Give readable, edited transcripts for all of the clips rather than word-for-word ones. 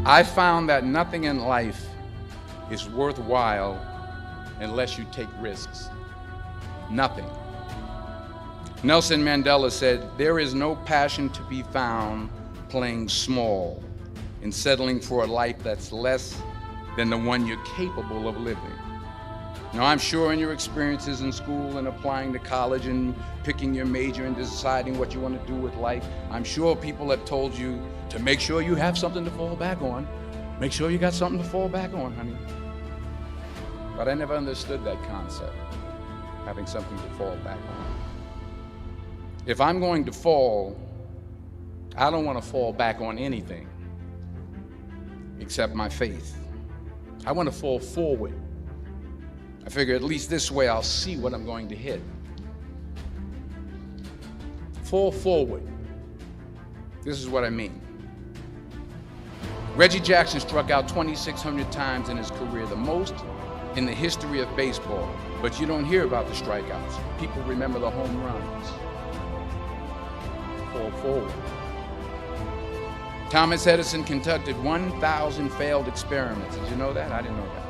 I found that nothing in life is worthwhile unless you take risks. Nothing. Nelson Mandela said, "There is no passion to be found playing small and settling for a life that's less than the one you're capable of living." Now, I'm sure in your experiences in school and applying to college and picking your major and deciding what you want to do with life, I'm sure people have told you to make sure you have something to fall back on. Make sure you got something to fall back on, honey. But I never understood that concept, having something to fall back on. If I'm going to fall, I don't want to fall back on anything except my faith. I want to fall forward. I figure at least this way I'll see what I'm going to hit. Fall forward. This is what I mean. Reggie Jackson struck out 2,600 times in his career, the most in the history of baseball. But you don't hear about the strikeouts. People remember the home runs. Fall forward. Thomas Edison conducted 1,000 failed experiments. Did you know that? I didn't know that.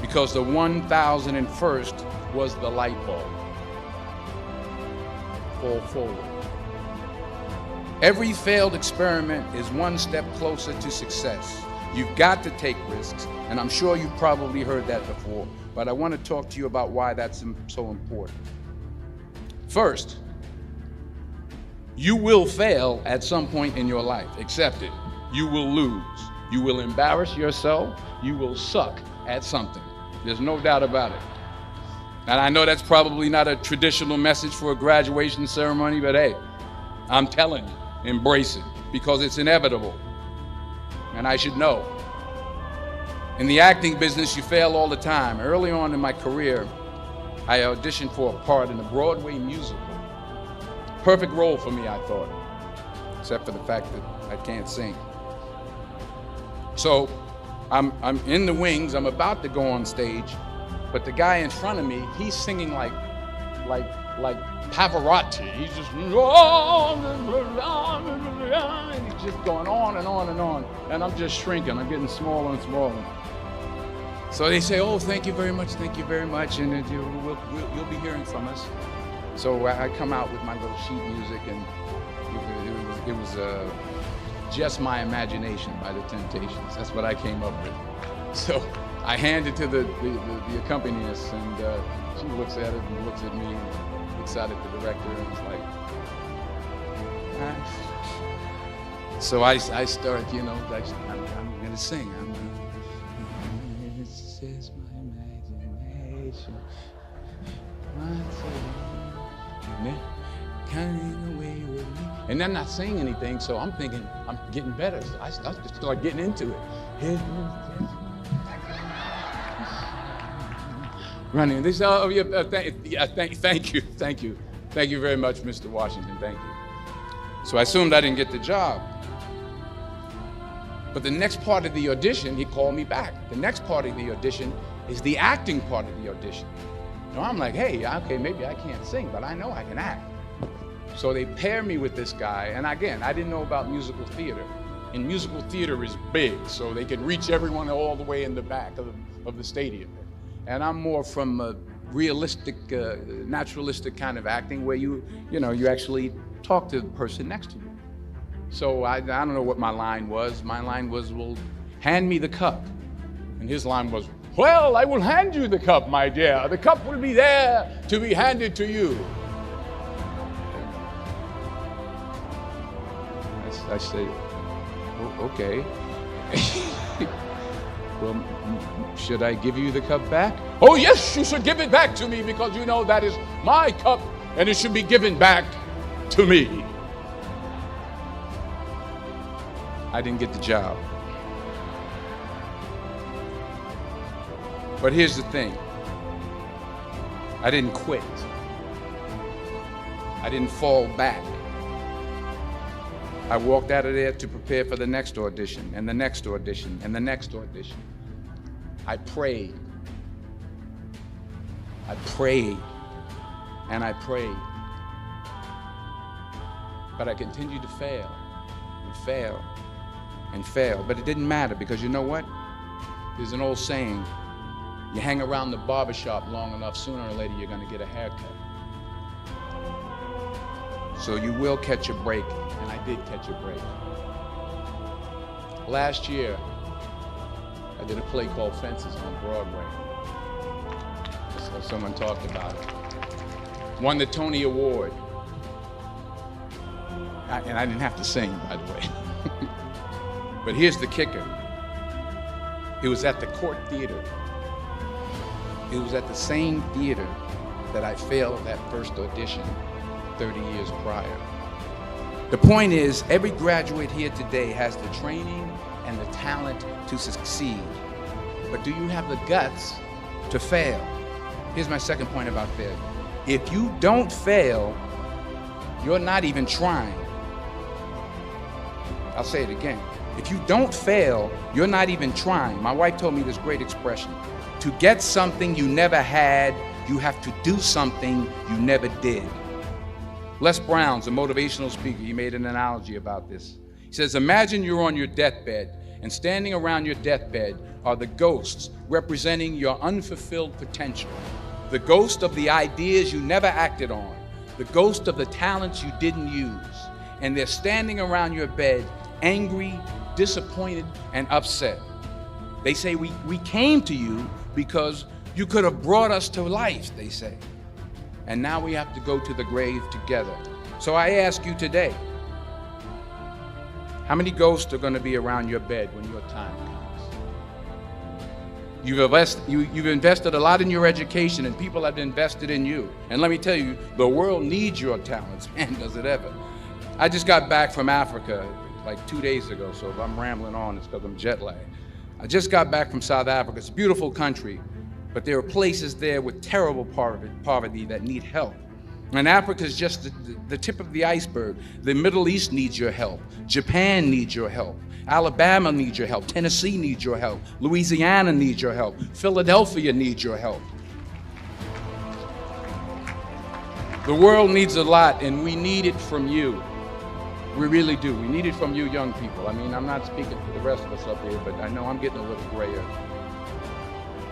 Because the 1,001st was the light bulb. Fall forward. Every failed experiment is one step closer to success. You've got to take risks, and I'm sure you've probably heard that before, but I want to talk to you about why that's so important. First, you will fail at some point in your life. Accept it. You will lose. You will embarrass yourself. You will suck at something. There's no doubt about it. And I know that's probably not a traditional message for a graduation ceremony, but hey, I'm telling you, embrace it, because it's inevitable. And I should know. In the acting business, you fail all the time. Early on in my career, I auditioned for a part in a Broadway musical. Perfect role for me, I thought, except for the fact that I can't sing. So I'm in the wings, I'm about to go on stage, but the guy in front of me, he's singing like Pavarotti. He's just, and he's just going on and on and on. And I'm just shrinking, I'm getting smaller and smaller. So they say, "Oh, thank you very much, and you'll be hearing from us." So I come out with my little sheet music, and it was Just My Imagination by the Temptations. That's what I came up with. So I hand it to the accompanist, and she looks at it and looks at me, and looks out at the director, and it's like, So I start, I'm going to sing. It's just my imagination. Coming away with me. And I'm not saying anything, so I'm thinking I'm getting better. So I just start getting into it. Running. They say, "Oh, yeah, thank you very much, Mr. Washington. Thank you." So I assumed I didn't get the job. But the next part of the audition, he called me back. The next part of the audition is the acting part of the audition. So I'm like, hey, okay, maybe I can't sing, but I know I can act. So they pair me with this guy, and again, I didn't know about musical theater. And musical theater is big, so they can reach everyone all the way in the back of the stadium. And I'm more from a realistic, naturalistic kind of acting where you actually talk to the person next to you. So I don't know what my line was. My line was, "Well, hand me the cup." And his line was, "Well, I will hand you the cup, my dear. The cup will be there to be handed to you." I say, "Oh, okay." "Well, should I give you the cup back?" "Oh, yes, you should give it back to me, because that is my cup, and it should be given back to me." I didn't get the job. But here's the thing. I didn't quit. I didn't fall back. I walked out of there to prepare for the next audition, and the next audition, and the next audition. I prayed. I prayed, and I prayed. But I continued to fail, and fail, and fail. But it didn't matter, because you know what? There's an old saying, you hang around the barbershop long enough, sooner or later you're gonna get a haircut. So you will catch a break, and I did catch a break. Last year, I did a play called Fences on Broadway. So someone talked about it. Won the Tony Award. And I didn't have to sing, by the way. But here's the kicker. It was at the Court Theater. It was at the same theater that I failed that first audition 30 years prior. The point is, every graduate here today has the training and the talent to succeed. But do you have the guts to fail? Here's my second point about failure. If you don't fail, you're not even trying. I'll say it again. If you don't fail, you're not even trying. My wife told me this great expression. To get something you never had, you have to do something you never did. Les Brown's a motivational speaker. He made an analogy about this. He says, imagine you're on your deathbed, and standing around your deathbed are the ghosts representing your unfulfilled potential. The ghost of the ideas you never acted on. The ghost of the talents you didn't use. And they're standing around your bed, angry, disappointed, and upset. They say, we came to you because you could have brought us to life, they say. And now we have to go to the grave together. So I ask you today, how many ghosts are going to be around your bed when your time comes? You've invested a lot in your education, and people have invested in you. And let me tell you, the world needs your talents, man, does it ever. I just got back from Africa like 2 days ago, so if I'm rambling on, it's because I'm jet lagged. I just got back from South Africa. It's a beautiful country, but there are places there with terrible poverty that need help. And Africa is just the tip of the iceberg. The Middle East needs your help. Japan needs your help. Alabama needs your help. Tennessee needs your help. Louisiana needs your help. Philadelphia needs your help. The world needs a lot, and we need it from you. We really do. We need it from you young people. I mean, I'm not speaking for the rest of us up here, but I know I'm getting a little grayer.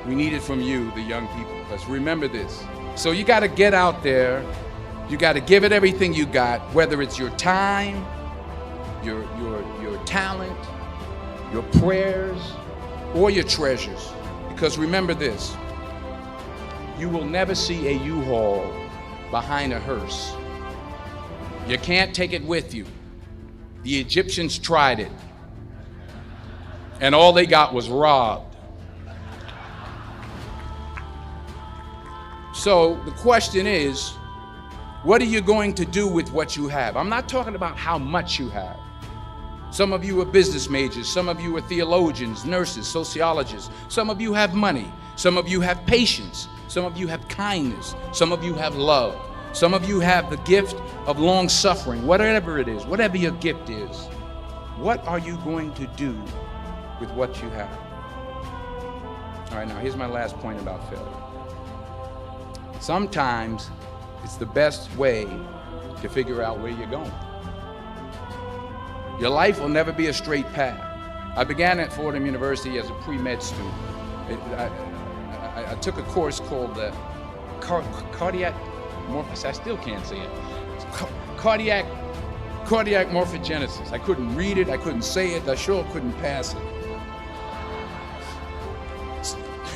We need it from you, the young people, because remember this. So you got to get out there. You got to give it everything you got, whether it's your time, your talent, your prayers, or your treasures. Because remember this, you will never see a U-Haul behind a hearse. You can't take it with you. The Egyptians tried it, and all they got was robbed. So the question is, what are you going to do with what you have? I'm not talking about how much you have. Some of you are business majors, some of you are theologians, nurses, sociologists. Some of you have money, some of you have patience, some of you have kindness, some of you have love. Some of you have the gift of long suffering, whatever it is, whatever your gift is. What are you going to do with what you have? All right, now here's my last point about failure. Sometimes it's the best way to figure out where you're going. Your life will never be a straight path. I began at Fordham University as a pre-med student. I took a course called cardiac morphogenesis. I still can't say it. Cardiac morphogenesis. I couldn't read it, I couldn't say it, I sure couldn't pass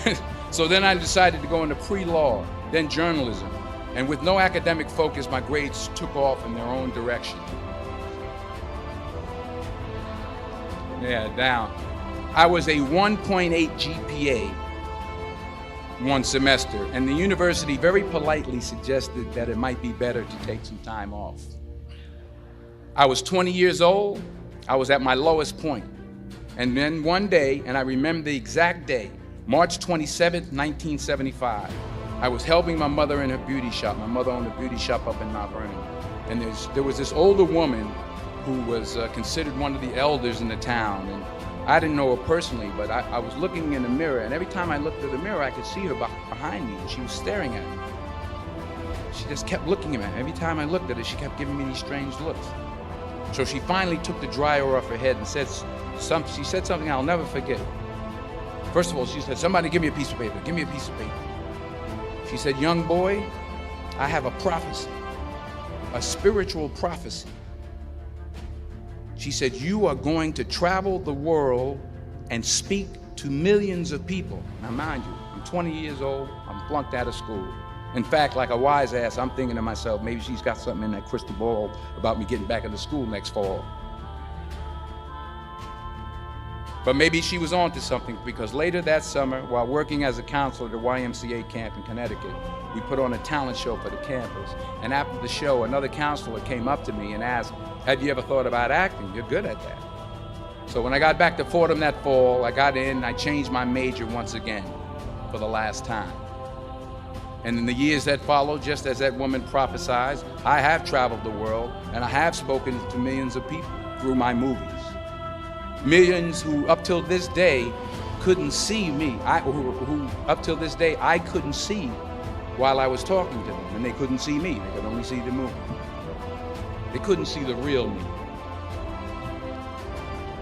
it. So then I decided to go into pre-law, then journalism. And with no academic focus, my grades took off in their own direction. Yeah, down. I was a 1.8 GPA one semester, and the university very politely suggested that it might be better to take some time off. I was 20 years old. I was at my lowest point. And then one day, and I remember the exact day, March 27th, 1975, I was helping my mother in her beauty shop. My mother owned a beauty shop up in Mount Vernon. And there was this older woman who was considered one of the elders in the town. And I didn't know her personally, but I was looking in the mirror, and every time I looked at the mirror, I could see her behind me, and she was staring at me. She just kept looking at me. Every time I looked at her, she kept giving me these strange looks. So she finally took the dryer off her head and said She said something I'll never forget. First of all, she said, somebody give me a piece of paper. Give me a piece of paper. She said, young boy, I have a prophecy, a spiritual prophecy. She said, you are going to travel the world and speak to millions of people. Now, mind you, I'm 20 years old. I'm flunked out of school. In fact, like a wise ass, I'm thinking to myself, maybe she's got something in that crystal ball about me getting back into school next fall. But maybe she was on to something, because later that summer, while working as a counselor at the YMCA camp in Connecticut, we put on a talent show for the campers. And after the show, another counselor came up to me and asked, have you ever thought about acting? You're good at that. So when I got back to Fordham that fall, I got in and I changed my major once again for the last time. And in the years that followed, just as that woman prophesied, I have traveled the world and I have spoken to millions of people through my movies. Millions who up till this day couldn't see me, who up till this day I couldn't see while I was talking to them, and they couldn't see me, they could only see the movie. They couldn't see the real me.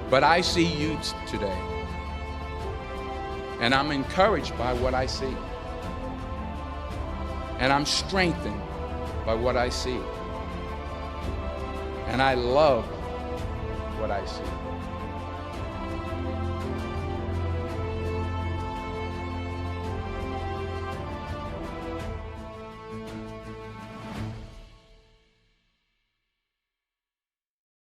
But I see you today, and I'm encouraged by what I see. And I'm strengthened by what I see. And I love what I see.